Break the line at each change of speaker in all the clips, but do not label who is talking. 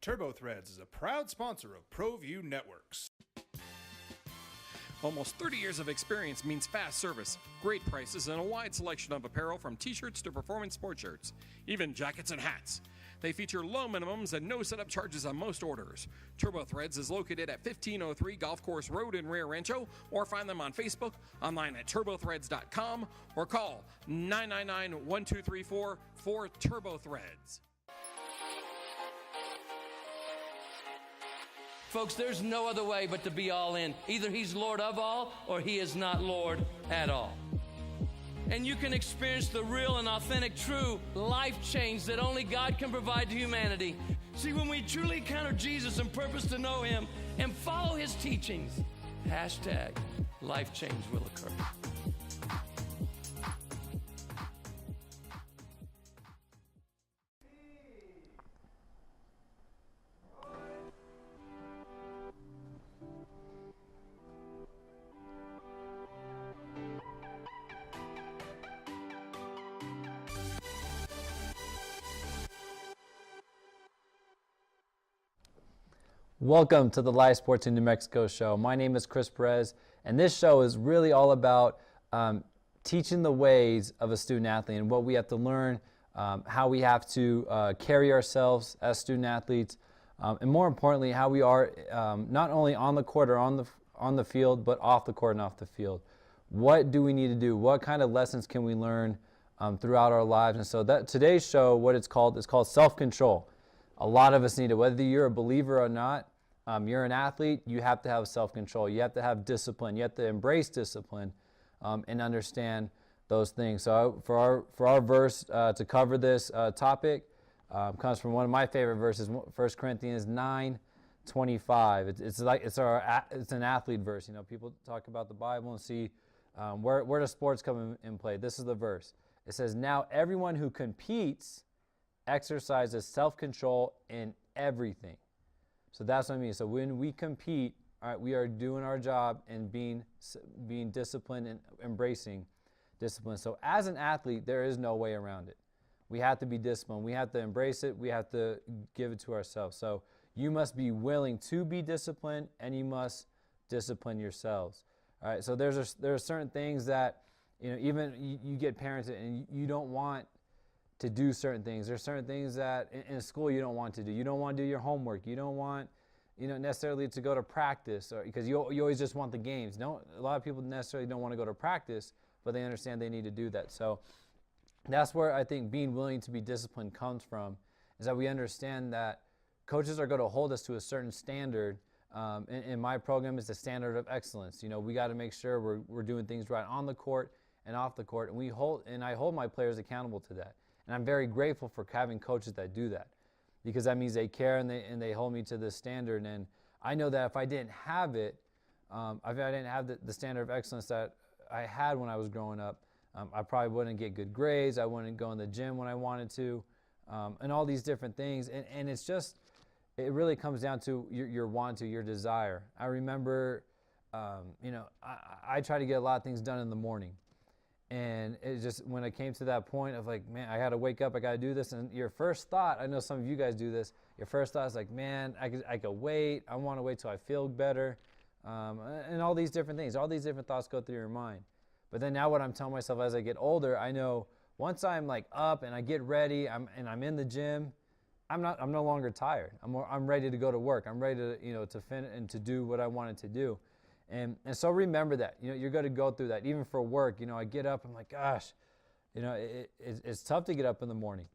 TurboThreads is a proud sponsor of Proview Networks.
Almost 30 years of experience means fast service, great prices, and a wide selection of apparel from t-shirts to performance sports shirts, even jackets and hats. They feature low minimums and no setup charges on most orders. TurboThreads is located at 1503 Golf Course Road in Rio Rancho, or find them on Facebook, online at turbothreads.com, or call 999-1234 for TurboThreads.
Folks, there's no other way but to be all in. Either he's Lord of all or he is not Lord at all. And you can experience the real and authentic, true life change that only God can provide to humanity. See, when we truly encounter Jesus and purpose to know him and follow his teachings, hashtag life change will occur.
Welcome to the Live Sports in New Mexico show. My name is Chris Perez, and this show is really all about teaching the ways of a student athlete and what we have to learn, how we have to carry ourselves as student athletes, and more importantly, how we are not only on the court or on the field, but off the court and off the field. What do we need to do? What kind of lessons can we learn throughout our lives? And so that today's show, what it's called, is called self-control. A lot of us need it, whether you're a believer or not. You're an athlete, you have to have self-control. You have to have discipline. You have to embrace discipline and understand those things. So for our verse to cover this topic comes from one of my favorite verses, 1 Corinthians 9:25. It's an athlete verse. You know, people talk about the Bible and see where does sports come in play. This is the verse. It says, "Now everyone who competes exercises self-control in everything." So that's what I mean. So when we compete, all right, we are doing our job and being disciplined and embracing discipline. So as an athlete, there is no way around it. We have to be disciplined. We have to embrace it. We have to give it to ourselves. So you must be willing to be disciplined, and you must discipline yourselves. All right. So there are certain things that, you know, even you get parented and you don't want to do certain things. There's certain things that in school you don't want to do. You don't want to do your homework. You don't want, necessarily to go to practice, or because you always just want the games. A lot of people necessarily don't want to go to practice, but they understand they need to do that. So that's where I think being willing to be disciplined comes from, is that we understand that coaches are going to hold us to a certain standard. In my program, it's the standard of excellence. We got to make sure we're doing things right on the court and off the court, and I hold my players accountable to that. And I'm very grateful for having coaches that do that, because that means they care and they hold me to this standard. And I know that if I didn't have it, if I didn't have the standard of excellence that I had when I was growing up, I probably wouldn't get good grades. I wouldn't go in the gym when I wanted to, and all these different things. And it's just, it really comes down to your want to, your desire. I remember, I try to get a lot of things done in the morning. And it just, when it came to that point of like, man, I got to wake up, I got to do this. And your first thought, I know some of you guys do this, your first thought is like, man, I could wait. I want to wait till I feel better. And all these different things, all these different thoughts go through your mind. But then now what I'm telling myself as I get older, I know once I'm like up and I get ready, I'm in the gym, I'm no longer tired. I'm ready to go to work. I'm ready to, to finish and to do what I wanted to do. And so remember that, you're going to go through that. Even for work, I get up, I'm like, gosh, it's tough to get up in the morning.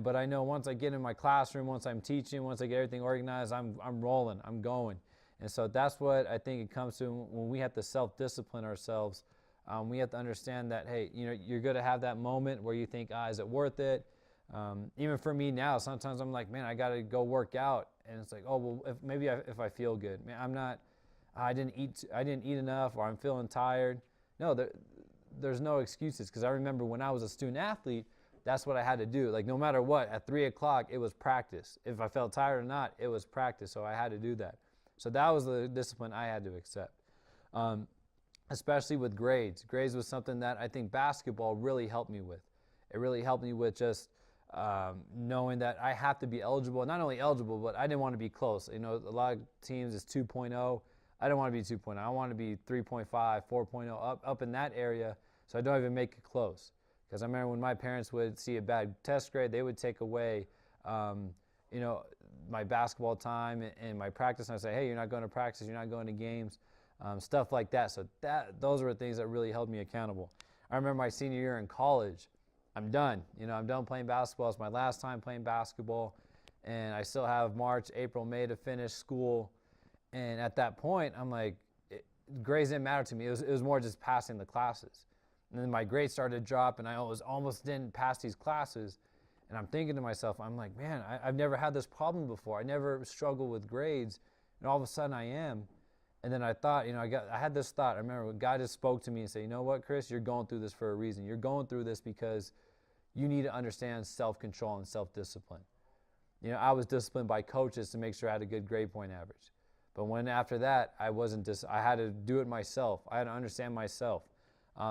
But I know once I get in my classroom, once I'm teaching, once I get everything organized, I'm rolling, I'm going. And so that's what I think it comes to when we have to self-discipline ourselves. We have to understand that, hey, you're going to have that moment where you think, is it worth it? Even for me now, sometimes I'm like, man, I got to go work out. And it's like, oh, well, if I feel good. Man, I didn't eat enough, or I'm feeling tired. No, there's no excuses, because I remember when I was a student athlete, that's what I had to do. Like, no matter what, at 3 o'clock, it was practice. If I felt tired or not, it was practice, so I had to do that. So that was the discipline I had to accept, especially with grades. Grades was something that I think basketball really helped me with. It really helped me with just knowing that I have to be eligible, not only eligible, but I didn't want to be close. You know, a lot of teams is 2.0. I don't want to be 2.0. I want to be 3.5, 4.0, up in that area, so I don't even make it close. Because I remember when my parents would see a bad test grade, they would take away, you know, my basketball time and my practice, and I'd say, hey, you're not going to practice, you're not going to games, stuff like that. So those were things that really held me accountable. I remember my senior year in college, I'm done. You know, I'm done playing basketball. It's my last time playing basketball, and I still have March, April, May to finish school. And at that point, I'm like, grades didn't matter to me. It was more just passing the classes. And then my grades started to drop, and I almost didn't pass these classes. And I'm thinking to myself, I'm like, man, I've never had this problem before. I never struggled with grades, and all of a sudden I am. And then I thought, you know, I had this thought. I remember God just spoke to me and said, you know what, Chris, you're going through this for a reason. You're going through this because you need to understand self-control and self-discipline. You know, I was disciplined by coaches to make sure I had a good grade point average. But when after that, I had to do it myself. I had to understand myself.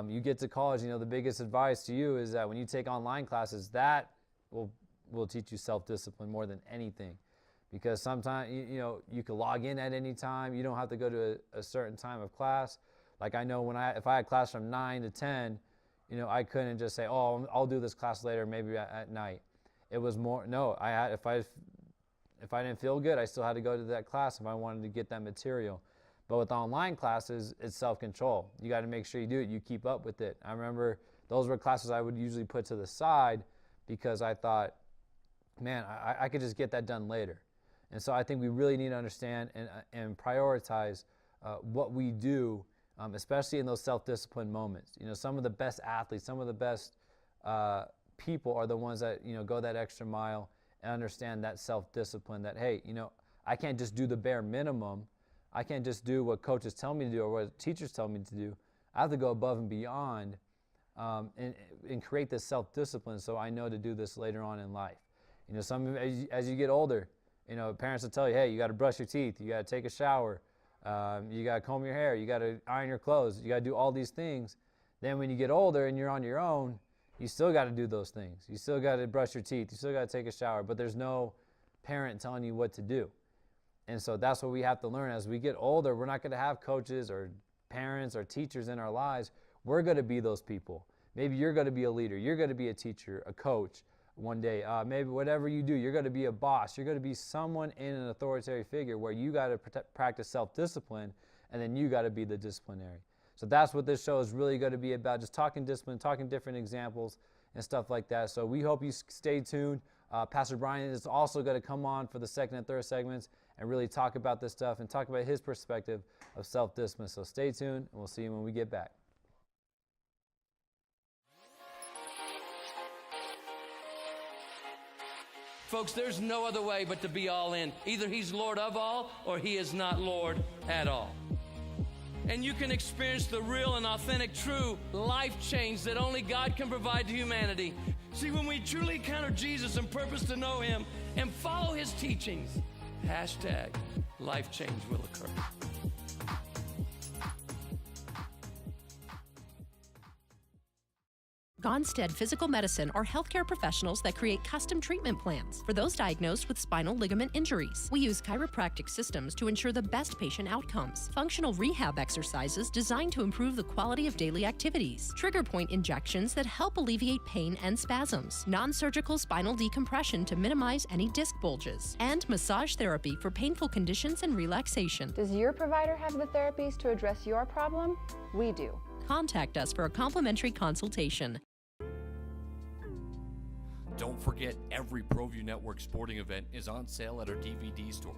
You get to college, you know, the biggest advice to you is that when you take online classes, that will teach you self-discipline more than anything. Because sometimes, you know, you can log in at any time. You don't have to go to a certain time of class. Like I know if I had class from 9 to 10, you know, I couldn't just say, oh, I'll do this class later, maybe at night. It was more, no, if I didn't feel good, I still had to go to that class if I wanted to get that material. But with online classes, it's self-control. You got to make sure you do it. You keep up with it. I remember those were classes I would usually put to the side because I thought, man, I could just get that done later. And so I think we really need to understand and prioritize what we do, especially in those self-discipline moments. You know, some of the best athletes, some of the best people are the ones that, you know, go that extra mile and understand that self-discipline that, hey, you know, I can't just do the bare minimum. I can't just do what coaches tell me to do or what teachers tell me to do. I have to go above and beyond and create this self-discipline so I know to do this later on in life. You know, as you get older, you know, parents will tell you, hey, you got to brush your teeth, you got to take a shower, you got to comb your hair, you got to iron your clothes, you got to do all these things. Then when you get older and you're on your own, you still got to do those things. You still got to brush your teeth, you still got to take a shower, but there's no parent telling you what to do. And so that's what we have to learn. As we get older, we're not going to have coaches or parents or teachers in our lives. We're going to be those people. Maybe you're going to be a leader. You're going to be a teacher, a coach one day. Maybe whatever you do, you're going to be a boss. You're going to be someone in an authoritative figure where you got to practice self-discipline, and then you got to be the disciplinary. So that's what this show is really going to be about, just talking discipline, talking different examples and stuff like that. So we hope you stay tuned. Pastor Brian is also going to come on for the second and third segments and really talk about this stuff and talk about his perspective of self-discipline. So stay tuned, and we'll see you when we get back.
Folks, there's no other way but to be all in. Either he's Lord of all or he is not Lord at all. And you can experience the real and authentic, true life change that only God can provide to humanity. See, when we truly encounter Jesus and purpose to know him and follow his teachings, #life change will occur.
Gonstead Physical Medicine are healthcare professionals that create custom treatment plans for those diagnosed with spinal ligament injuries. We use chiropractic systems to ensure the best patient outcomes, functional rehab exercises designed to improve the quality of daily activities, trigger point injections that help alleviate pain and spasms, non-surgical spinal decompression to minimize any disc bulges, and massage therapy for painful conditions and relaxation.
Does your provider have the therapies to address your problem? We do.
Contact us for a complimentary consultation.
Don't forget, every Proview Network sporting event is on sale at our DVD store.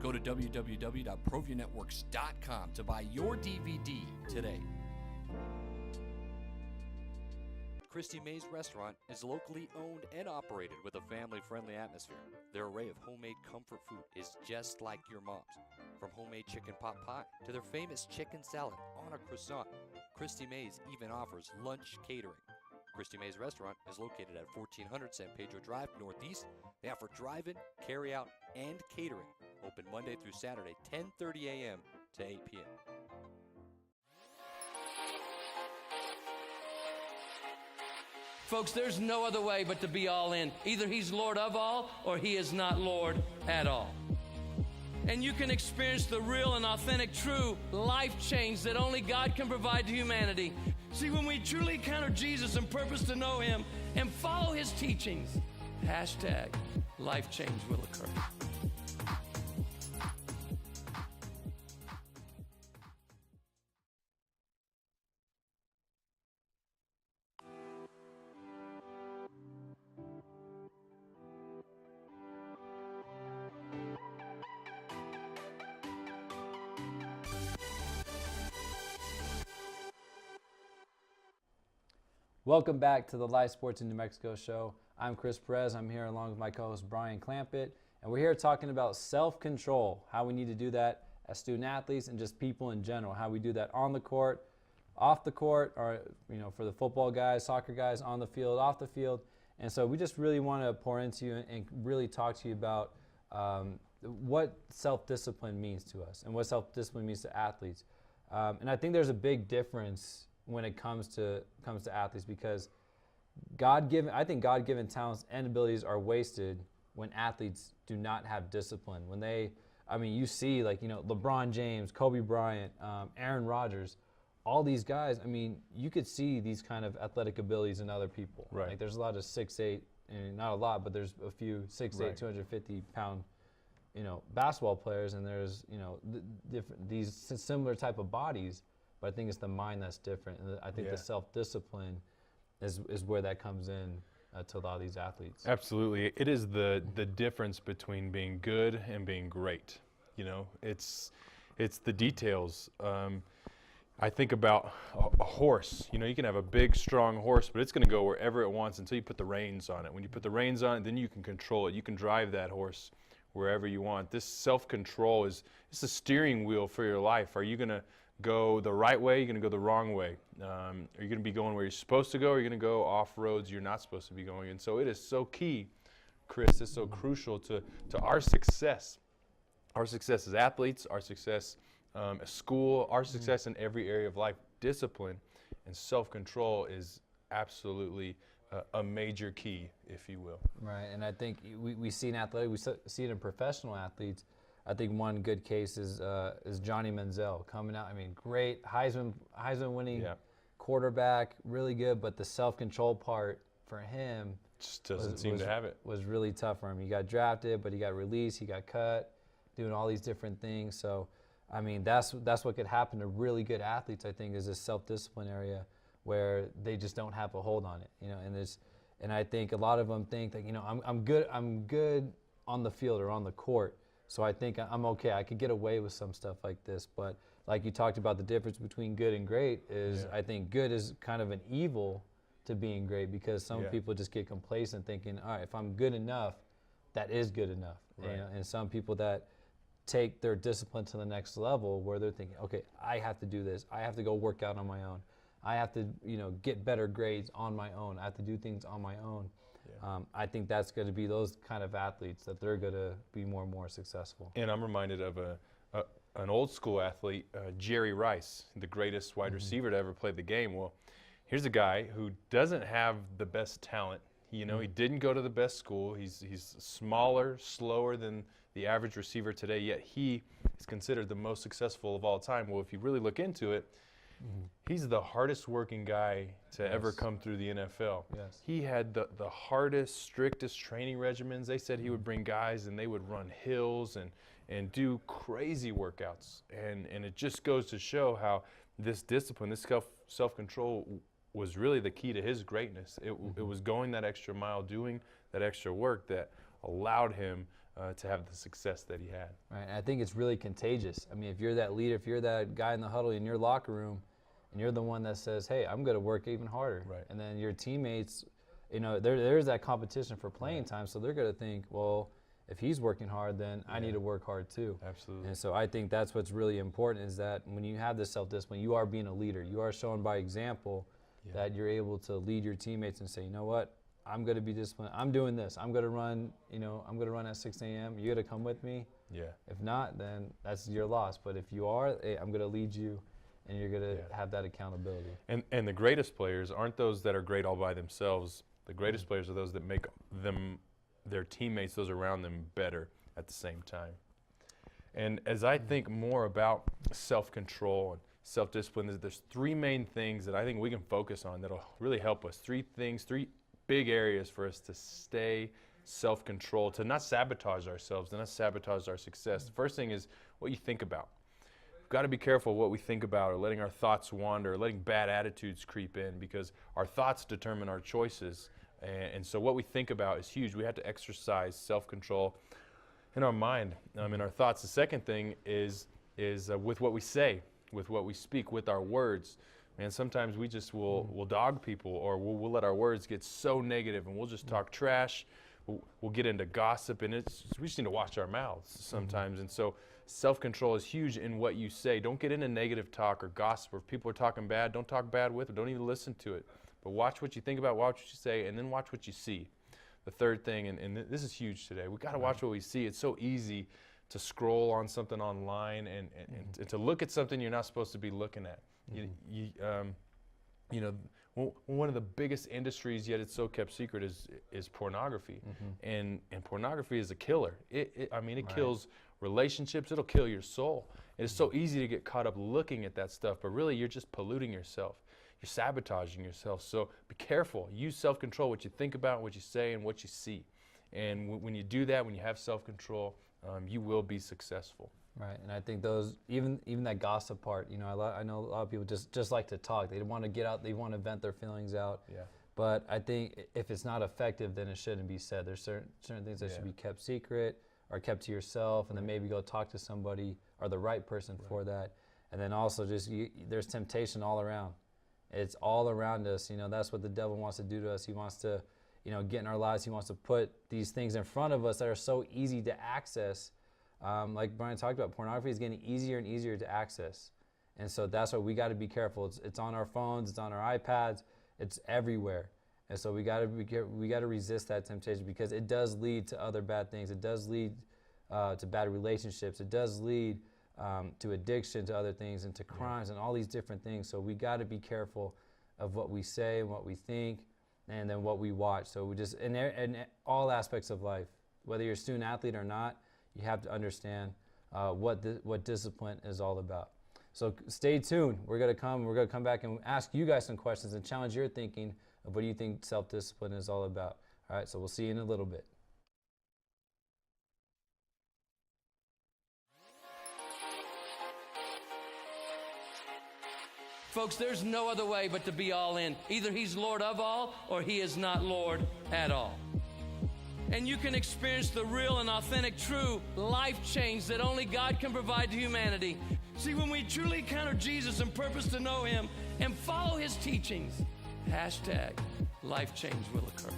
Go to www.proviewNetworks.com to buy your DVD today. Christy May's Restaurant is locally owned and operated with a family-friendly atmosphere. Their array of homemade comfort food is just like your mom's. From homemade chicken pot pie to their famous chicken salad on a croissant, Christy May's even offers lunch catering. Christy May's Restaurant is located at 1400 San Pedro Drive, Northeast. They offer drive-in, carry-out, and catering. Open Monday through Saturday, 10:30 a.m. to 8 p.m.
Folks, there's no other way but to be all in. Either he's Lord of all or he is not Lord at all. And you can experience the real and authentic, true life change that only God can provide to humanity. See, when we truly encounter Jesus and purpose to know him and follow his teachings, hashtag life change will occur.
Welcome back to the Live Sports in New Mexico show. I'm Chris Perez. I'm here along with my co-host Brian Clampett, and we're here talking about self-control, how we need to do that as student athletes and just people in general, how we do that on the court, off the court, or for the football guys, soccer guys, on the field, off the field. And so we just really want to pour into you and really talk to you about what self-discipline means to us and what self-discipline means to athletes. And I think there's a big difference when it comes to athletes, because I think God-given talents and abilities are wasted when athletes do not have discipline. When you see LeBron James, Kobe Bryant, Aaron Rodgers, all these guys, you could see these kind of athletic abilities in other people.
Right.
Like there's a lot of 6'8", and not a lot, but there's a few 6'8",
right.
250-pound, basketball players, and there's, these similar type of bodies. But I think it's the mind that's different, and I think the self-discipline is where that comes in to a lot of these athletes.
Absolutely. It is the difference between being good and being great. It's the details. I think about a horse. You can have a big, strong horse, but it's going to go wherever it wants until you put the reins on it. When you put the reins on it, then you can control it. You can drive that horse wherever you want. This self-control it's a steering wheel for your life. Are you going to go the right way? You're going to go the wrong way. Are you going to be going where you're supposed to go, or are you going to go off roads you're not supposed to be going? And so it is so key, Chris, it's so crucial to our success. Our success as athletes, our success at school, our success in every area of life. Discipline and self-control is absolutely a major key, if you will.
Right, and I think we see in athletics, we see it in professional athletes. I think one good case is Johnny Manziel coming out. Great Heisman winning quarterback, really good, but the self-control part for him
just doesn't seem to have it.
Was really tough for him. He got drafted, but he got released, he got cut, doing all these different things. So, that's what could happen to really good athletes, I think, is this self-discipline area where they just don't have a hold on it. And I think a lot of them think that, I'm good on the field or on the court. So I think I'm okay. I could get away with some stuff like this. But like you talked about, the difference between good and great is I think good is kind of an evil to being great, because some people just get complacent thinking, all right, if I'm good enough, that is good enough.
Right.
And some people that take their discipline to the next level where they're thinking, okay, I have to do this. I have to go work out on my own. I have to, get better grades on my own. I have to do things on my own. I think that's going to be those kind of athletes that they're going to be more and more successful.
And I'm reminded of an old school athlete, Jerry Rice, the greatest wide receiver to ever play the game. Well, here's a guy who doesn't have the best talent. He didn't go to the best school. He's smaller, slower than the average receiver today, yet he is considered the most successful of all time. Well, if you really look into it, he's the hardest working guy to ever come through the NFL.
Yes. He
He had the hardest, strictest training regimens. They said he would bring guys and they would run hills and do crazy workouts. And it just goes to show how this discipline, this self-control was really the key to his greatness. It was going that extra mile, doing that extra work that allowed him to have the success that he had.
Right, and I think it's really contagious. If you're that leader, if you're that guy in the huddle in your locker room, and you're the one that says, hey, I'm going to work even harder.
Right.
And then your teammates, there's that competition for playing time, so they're going to think, well, if he's working hard, then I need to work hard too.
Absolutely.
And so I think that's what's really important, is that when you have this self-discipline, you are being a leader. You are showing by example that you're able to lead your teammates and say, you know what, I'm going to be disciplined. I'm doing this. I'm going to run, I'm going to run at 6 a.m. You got to come with me.
Yeah.
If not, then that's your loss. But if you are, hey, I'm going to lead you and you're going to have that accountability.
And the greatest players aren't those that are great all by themselves. The greatest players are those that make their teammates, those around them, better at the same time. And as I think more about self-control and self-discipline, there's three main things that I think we can focus on that'll really help us. Three big areas for us to stay self-control, to not sabotage ourselves, to not sabotage our success. The first thing is what you think about. We've got to be careful what we think about, or letting our thoughts wander, or letting bad attitudes creep in, because our thoughts determine our choices. And so what we think about is huge. We have to exercise self-control in our mind, in our thoughts. The second thing is with what we say, with what we speak, with our words. And sometimes we just will dog people, or we'll let our words get so negative, and we'll just talk trash. We'll get into gossip, and we just need to watch our mouths sometimes. And so self-control is huge in what you say. Don't get into negative talk or gossip, or if people are talking bad, don't talk bad with, or don't even listen to it. But watch what you think about, watch what you say, and then watch what you see. The third thing, and this is huge today, we've got to watch what we see. It's so easy to scroll on something online and to look at something you're not supposed to be looking at. You know, one of the biggest industries, yet it's so kept secret, is pornography. And pornography is a killer. It kills relationships. It'll kill your soul. It's so easy to get caught up looking at that stuff, but really you're just polluting yourself. You're sabotaging yourself. So be careful. Use self-control, what you think about, what you say, and what you see. And when you do that, when you have self-control, you will be successful.
Right, and I think those, even that gossip part, you know, I know a lot of people just like to talk. They want to get out, they want to vent their feelings out. Yeah. But I think if it's not effective, then it shouldn't be said. There's certain things that should be kept secret or kept to yourself, and then maybe go talk to somebody or the right person for that. And then also just, there's temptation all around. It's all around us. You know, that's what the devil wants to do to us. He wants to, you know, get in our lives. He wants to put these things in front of us that are so easy to access. Like Brian talked about, pornography is getting easier and easier to access. And so that's why we got to be careful. It's on our phones, it's on our iPads, it's everywhere. And so we got to resist that temptation, because it does lead to other bad things. It does lead to bad relationships. It does lead to addiction, to other things, and to crimes, and all these different things. So we got to be careful of what we say and what we think, and then what we watch. So we just, in all aspects of life, whether you're a student athlete or not, you have to understand what discipline is all about. So stay tuned. We're going to come back and ask you guys some questions and challenge your thinking of what do you think self-discipline is all about. All right, so we'll see you in a little bit.
Folks, there's no other way but to be all in. Either he's Lord of all, or he is not Lord at all. And you can experience the real and authentic, true life change that only God can provide to humanity. See, when we truly encounter Jesus and purpose to know him and follow his teachings, #life change will occur.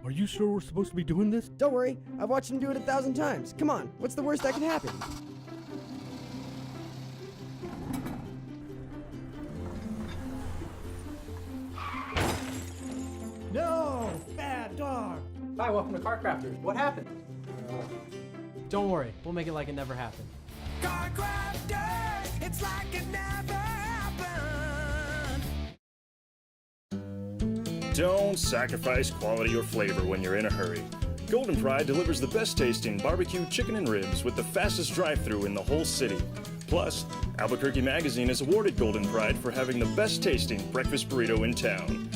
Are you sure we're supposed to be doing this?
Don't worry, I've watched him do it 1,000 times. Come on, what's the worst that can happen?
No! Bad dog!
Hi, welcome to Car Crafters. What happened? Don't worry, we'll make it like it never happened.
Car Crafters, it's like it never happened.
Don't sacrifice quality or flavor when you're in a hurry. Golden Pride delivers the best tasting barbecue chicken and ribs with the fastest drive-thru in the whole city. Plus, Albuquerque Magazine has awarded Golden Pride for having the best tasting breakfast burrito in town.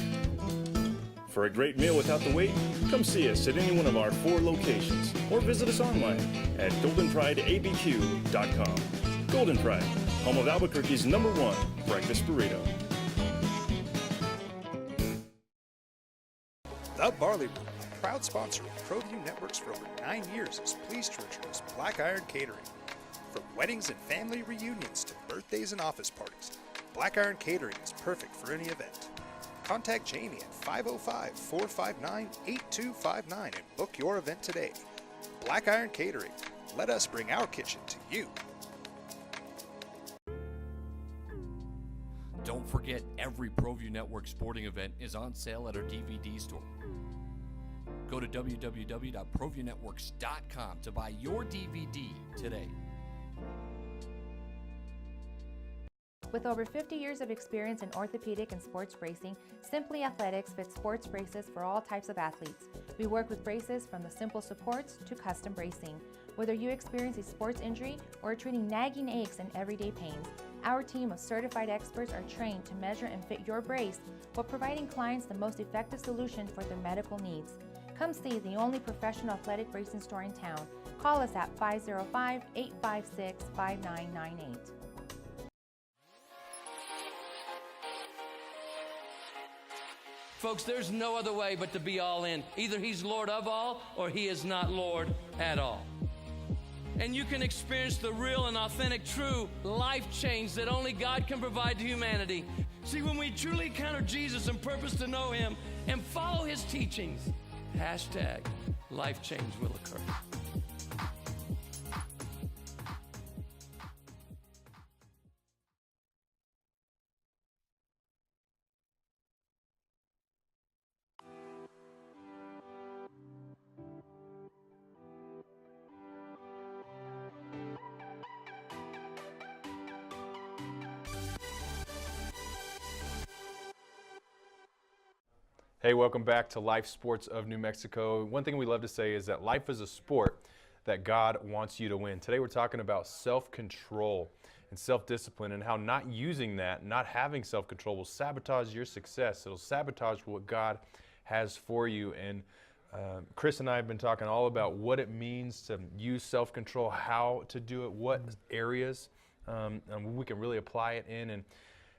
For a great meal without the wait, come see us at any one of our 4 locations or visit us online at goldenprideabq.com. Golden Pride, home of Albuquerque's #1 breakfast burrito. The Barley Room, proud sponsor of Proview Networks for over 9 years, is pleased to introduce Black Iron Catering. From weddings and family reunions to birthdays and office parties, Black Iron Catering is perfect for any event. Contact Jamie at 505-459-8259 and book your event today. Black Iron Catering. Let us bring our kitchen to you.
Don't forget, every Proview Network sporting event is on sale at our DVD store. Go to www.proviewNetworks.com to buy your DVD today.
With over 50 years of experience in orthopedic and sports bracing, Simply Athletics fits sports braces for all types of athletes. We work with braces from the simple supports to custom bracing. Whether you experience a sports injury or are treating nagging aches and everyday pains, our team of certified experts are trained to measure and fit your brace while providing clients the most effective solution for their medical needs. Come see the only professional athletic bracing store in town. Call us at 505-856-5998.
Folks, there's no other way but to be all in. Either he's Lord of all or he is not Lord at all. And you can experience the real and authentic, true life change that only God can provide to humanity. See, when we truly encounter Jesus and purpose to know him and follow his teachings, hashtag life change will occur.
Hey, welcome back to Life Sports of New Mexico. One thing we love to say is that life is a sport that God wants you to win. Today we're talking about self-control and self-discipline and how not using that, not having self-control will sabotage your success. It'll sabotage what God has for you. And Chris and I have been talking all about what it means to use self-control, how to do it, what areas we can really apply it in. And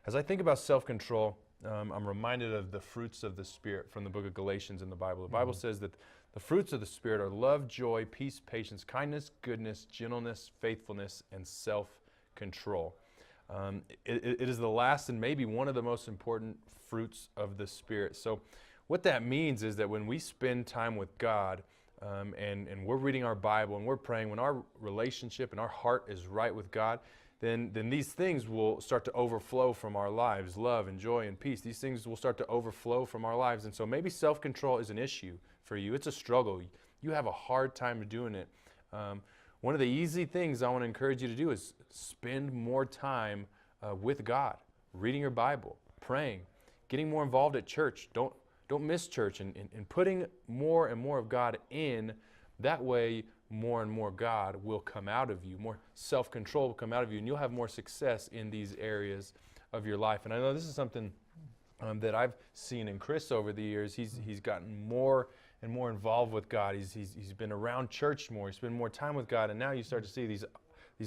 as I think about self-control, I'm reminded of the fruits of the Spirit from the book of Galatians in the Bible. The Bible says that the fruits of the Spirit are love, joy, peace, patience, kindness, goodness, gentleness, faithfulness, and self-control. It is the last and maybe one of the most important fruits of the Spirit. So what that means is that when we spend time with God and we're reading our Bible and we're praying, when our relationship and our heart is right with God, then these things will start to overflow from our lives. Love and joy and peace. These things will start to overflow from our lives. And so maybe self-control is an issue for you. It's a struggle. You have a hard time doing it. One of the easy things I want to encourage you to do is spend more time with God, reading your Bible, praying, getting more involved at church. Don't miss church and putting more and more of God in. That way, more and more God will come out of you, more self-control will come out of you, and you'll have more success in these areas of your life. And I know this is something that I've seen in Chris over the years. He's gotten more and more involved with God. He's been around church more. He's spent more time with God, and now you start to see these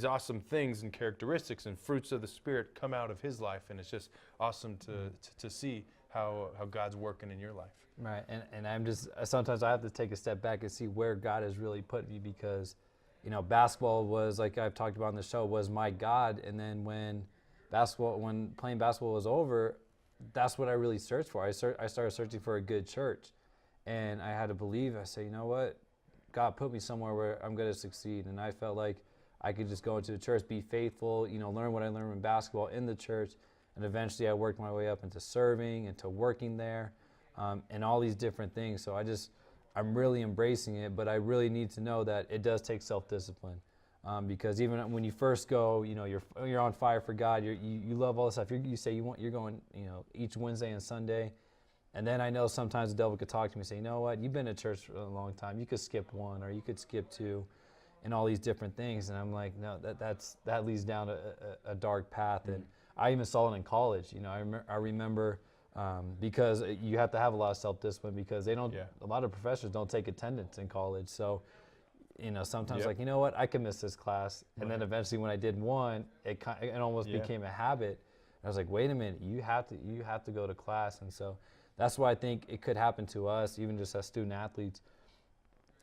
awesome things and characteristics and fruits of the Spirit come out of his life, and it's just awesome to see how God's working in your life.
Right, and I'm just, sometimes I have to take a step back and see where God has really put me, because, basketball was, like I've talked about on the show, was my God. And then when playing basketball was over, that's what I really searched for. I started searching for a good church, and I had to believe. I said, you know what, God put me somewhere where I'm going to succeed. And I felt like I could just go into the church, be faithful, learn what I learned in basketball in the church, and eventually I worked my way up into serving, into working there. And all these different things. So I'm really embracing it, but I really need to know that it does take self-discipline. Because even when you first go, you're on fire for God, you love all this stuff. You say you're going, each Wednesday and Sunday. And then I know sometimes the devil could talk to me and say, you know what, you've been at church for a long time. You could skip one, or you could skip two, and all these different things. And I'm like, no, that leads down a dark path. And I even saw it in college. I remember because you have to have a lot of self-discipline, because a lot of professors don't take attendance in college. So, sometimes like, you know what, I can miss this class. And then eventually when I did one, it almost became a habit. I was like, wait a minute, you have to go to class. And so that's why I think it could happen to us, even just as student athletes,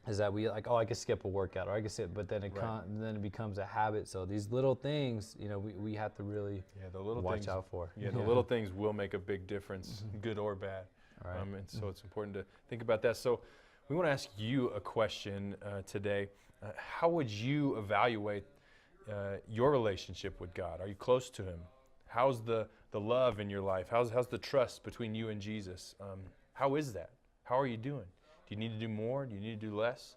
is that we like, oh, I could skip a workout, or I could skip, but then it becomes a habit. So these little things, we have to really watch out for.
Yeah, the little things will make a big difference, good or bad.
Right.
And so it's important to think about that. So we want to ask you a question today. How would you evaluate your relationship with God? Are you close to Him? How's the love in your life? How's the trust between you and Jesus? How is that? How are you doing? Do you need to do more? Do you need to do less?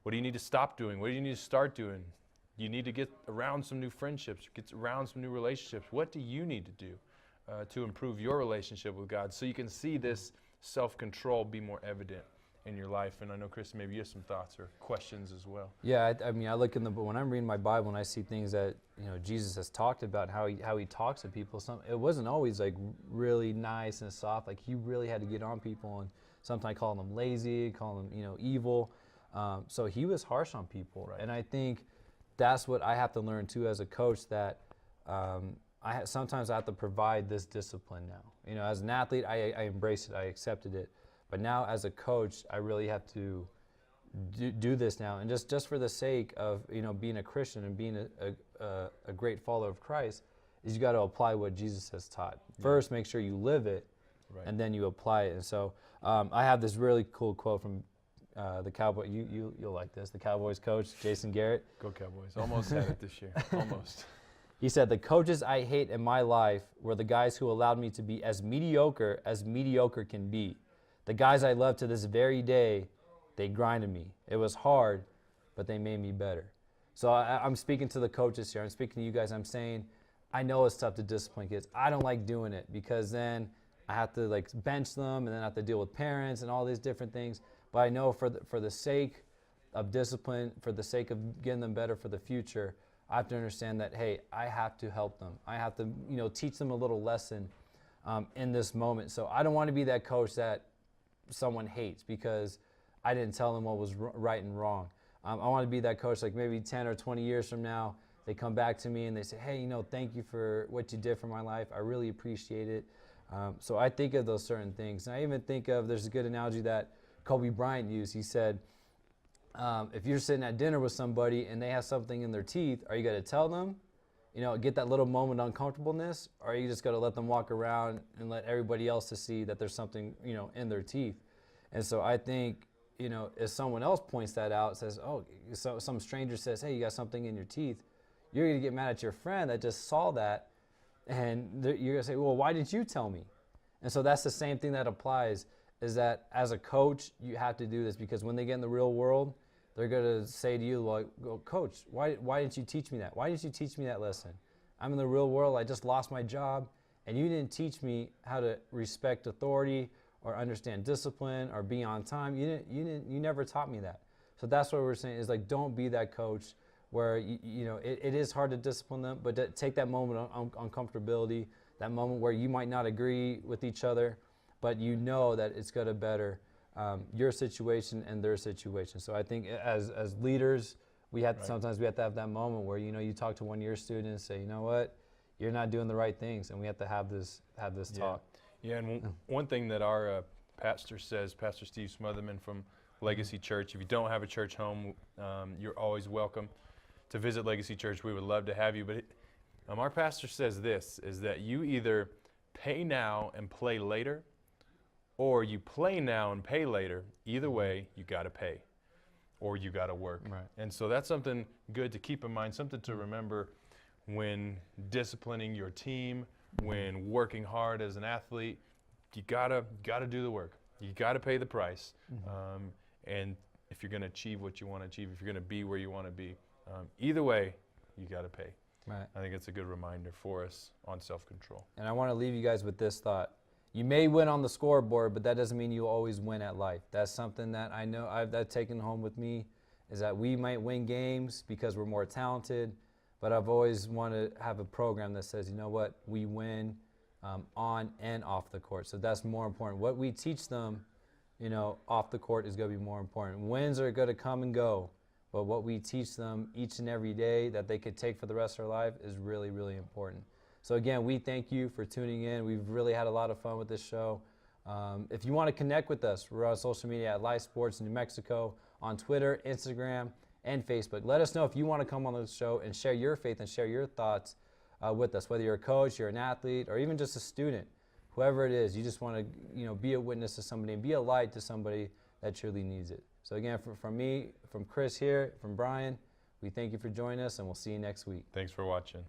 What do you need to stop doing? What do you need to start doing? You need to get around some new friendships, get around some new relationships. What do you need to do to improve your relationship with God so you can see this self-control be more evident in your life? And I know, Chris, maybe you have some thoughts or questions as well.
Yeah, I mean, I look in when I'm reading my Bible and I see things that Jesus has talked about, how he talks to people. It wasn't always like really nice and soft. Like he really had to get on people, and sometimes calling them lazy, calling them evil. So he was harsh on people, right. And I think that's what I have to learn too as a coach. That sometimes I have to provide this discipline now. As an athlete, I embraced it, I accepted it. But now as a coach, I really have to do this now. And just for the sake of being a Christian and being a great follower of Christ, is you got to apply what Jesus has taught. Yeah. First, make sure you live it, right. And then you apply it. And so I have this really cool quote from the Cowboy. You'll like this. The Cowboys coach, Jason Garrett.
Go Cowboys! Almost had it this year. Almost.
He said, "The coaches I hate in my life were the guys who allowed me to be as mediocre can be. The guys I love to this very day, they grinded me. It was hard, but they made me better." So I'm speaking to the coaches here. I'm speaking to you guys. I'm saying, I know it's tough to discipline kids. I don't like doing it because then I have to bench them, and then I have to deal with parents and all these different things. But I know for the sake of discipline, for the sake of getting them better for the future, I have to understand that, hey, I have to help them. I have to, teach them a little lesson in this moment. So I don't want to be that coach that someone hates because I didn't tell them what was right and wrong. I want to be that coach like maybe 10 or 20 years from now, they come back to me and they say, hey, thank you for what you did for my life. I really appreciate it. So I think of those certain things. And I even think of, there's a good analogy that Kobe Bryant used. He said, if you're sitting at dinner with somebody and they have something in their teeth, are you going to tell them, get that little moment of uncomfortableness, or are you just going to let them walk around and let everybody else to see that there's something, in their teeth? And so I think, if someone else points that out, says, oh, so some stranger says, hey, you got something in your teeth, you're going to get mad at your friend that just saw that, and you're going to say, well, why didn't you tell me? And so that's the same thing that applies, is that as a coach, you have to do this, because when they get in the real world, they're going to say to you, well, coach, why didn't you teach me that? Why didn't you teach me that lesson? I'm in the real world. I just lost my job, and you didn't teach me how to respect authority or understand discipline or be on time. You never taught me that. So that's what we're saying is don't be that coach where it is hard to discipline them, but to take that moment of uncomfortability, that moment where you might not agree with each other, but that it's going to better your situation and their situation. So I think as leaders, we have to, sometimes we have to have that moment where you talk to one of your students and say, you know what, you're not doing the right things, and we have to have this talk.
Yeah, and one thing that our pastor says, Pastor Steve Smotherman from Legacy Church, if you don't have a church home, you're always welcome to visit Legacy Church. We would love to have you. But our pastor says this, is that you either pay now and play later, or you play now and pay later. Either way, you got to pay, or you got to work.
Right.
And so that's something good to keep in mind, something to remember when disciplining your team, when working hard as an athlete. You gotta do the work. You gotta pay the price. And if you're going to achieve what you want to achieve, if you're going to be where you want to be, either way, you got to pay.
Right.
I think it's a good reminder for us on self-control.
And I want to leave you guys with this thought. You may win on the scoreboard, but that doesn't mean you always win at life. That's something that I know I've taken home with me, is that we might win games because we're more talented, but I've always wanted to have a program that says, you know what, we win on and off the court. So that's more important. What we teach them, off the court is going to be more important. Wins are going to come and go, but what we teach them each and every day that they could take for the rest of their life is really, really important. So again, we thank you for tuning in. We've really had a lot of fun with this show. If you want to connect with us, we're on social media at Live Sports New Mexico, on Twitter, Instagram, and Facebook. Let us know if you want to come on the show and share your faith and share your thoughts with us, whether you're a coach, you're an athlete, or even just a student. Whoever it is, you just want to be a witness to somebody and be a light to somebody that truly needs it. So again, from me, from Chris here, from Brian, we thank you for joining us, and we'll see you next week.
Thanks for watching.